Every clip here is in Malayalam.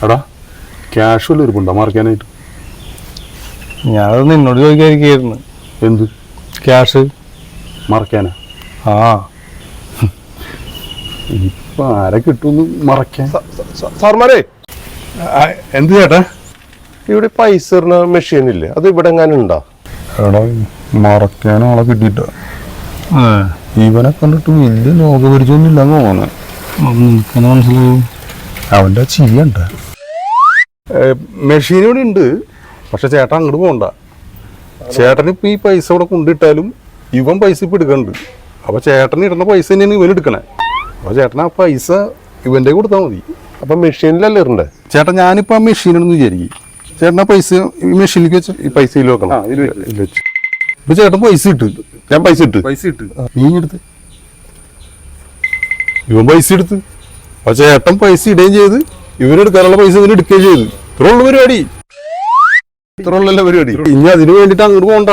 എടാ ക്യാഷ് വല്ല ഇരിപ്പുണ്ടോ മറിക്കാനായിട്ട്? ഞാനത് നിന്നോട് ചോദിക്കാതിരിക്കായിരുന്നു. എന്ത് ക്യാഷ് മറക്കാനാ? ആ ഇപ്പൊ ആരെ കിട്ടുമെന്ന് മറക്കാൻ? സാർമാരെ, എന്ത് ചേട്ടാ? ഇവിടെ പൈസ ഇടുന്ന മെഷീൻ ഇല്ലേ, അത് ഇവിടെ എങ്ങാനും ഉണ്ടോ? എടാ മറക്കാനും ആളെ കിട്ടിയിട്ട. ഇവനെ കണ്ടിട്ട് വലിയ ലോകപരിചയൊന്നും ഇല്ലെന്ന് തോന്നുന്നു. നിൽക്കുന്ന മനസ്സിലാവും. അവന്റെ ചെയ്യണ്ട മെഷീൻ ഇവിടെ ഉണ്ട്. പക്ഷെ ചേട്ടൻ അങ്ങോട്ട് പോകണ്ട. ചേട്ടന് ഇപ്പൊ ഈ പൈസ ഇവിടെ കൊണ്ടിട്ടാലും ഇവൻ പൈസ ഇപ്പൊ എടുക്കണ്ട്. അപ്പൊ ചേട്ടന് ഇടുന്ന പൈസ തന്നെയാണ് ഇവൻ എടുക്കണേ. അപ്പൊ ചേട്ടൻ ആ പൈസ ഇവന്റെ കൊടുത്താൽ മതി. അപ്പൊ മെഷീനിലല്ലേ ഇടണ്ടേ? ചേട്ടൻ ഞാനിപ്പോ ആ മെഷീനാണെന്ന് വിചാരിക്കും. ചേട്ടൻ ആ പൈസ ഈ മെഷീനിലേക്ക് വെച്ച ഈ പൈസ ഇതിൽ വെക്കണം. വെച്ചു. ഇപ്പൊ ചേട്ടൻ പൈസ ഇട്ട്. ഞാൻ പൈസ ഇട്ട്. നീ എടുത്ത് ഇവൻ പൈസ എടുത്ത്. അപ്പൊ ചേട്ടൻ പൈസ ഇടുകയും ചെയ്ത് ഇവനെടുക്കാനുള്ള പൈസ ഇവന് എടുക്കുകയും ചെയ്ത്. ഇത്രയുള്ള പരിപാടി. ഇനി അതിന് വേണ്ടിട്ട് അങ്ങോട്ട് പോകണ്ട.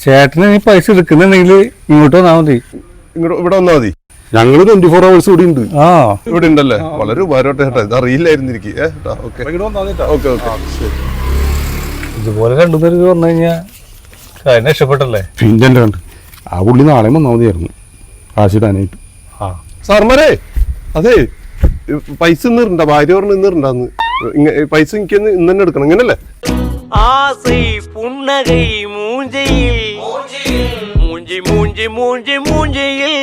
ചേട്ടന് നീ പൈസ എടുക്കുന്നുണ്ടെങ്കിൽ ഇങ്ങോട്ട് വന്നാൽ മതി. ഇങ്ങോട്ട് ഇവിടെ വന്നാൽ മതി. ഞങ്ങള് 24 hours കൂടി ഉണ്ട്. ആ ഇവിടെ ഉണ്ടല്ലേ? വളരെ ഉപകാരമായിട്ട് ചേട്ടാ. ഇത് അറിയില്ലായിരുന്നു എനിക്ക്. ഓക്കെ. ഇതുപോലെ രണ്ടുപേർക്ക് വന്നു കഴിഞ്ഞാൽ കാര്യം രക്ഷപ്പെട്ടല്ലേ? പിന്നെ എൻ്റെ കണ്ട് ആ പുള്ളി നാളെ വന്നാൽ മതിയായിരുന്നു കാശിടാനായിട്ട്. ആ സാർമാരെ, അതെ പൈസ ഇന്നിരണ്ട, ഭാര്യ പറഞ്ഞ് ഇന്നിരണ്ടാന്ന്. പൈസ എനിക്ക് ഇന്ന് തന്നെ എടുക്കണം. ഇങ്ങനല്ലേ? ஆசை புன்னகை மூஞ்சையில் மூஞ்சி மூஞ்சி மூஞ்சி மூஞ்சியில்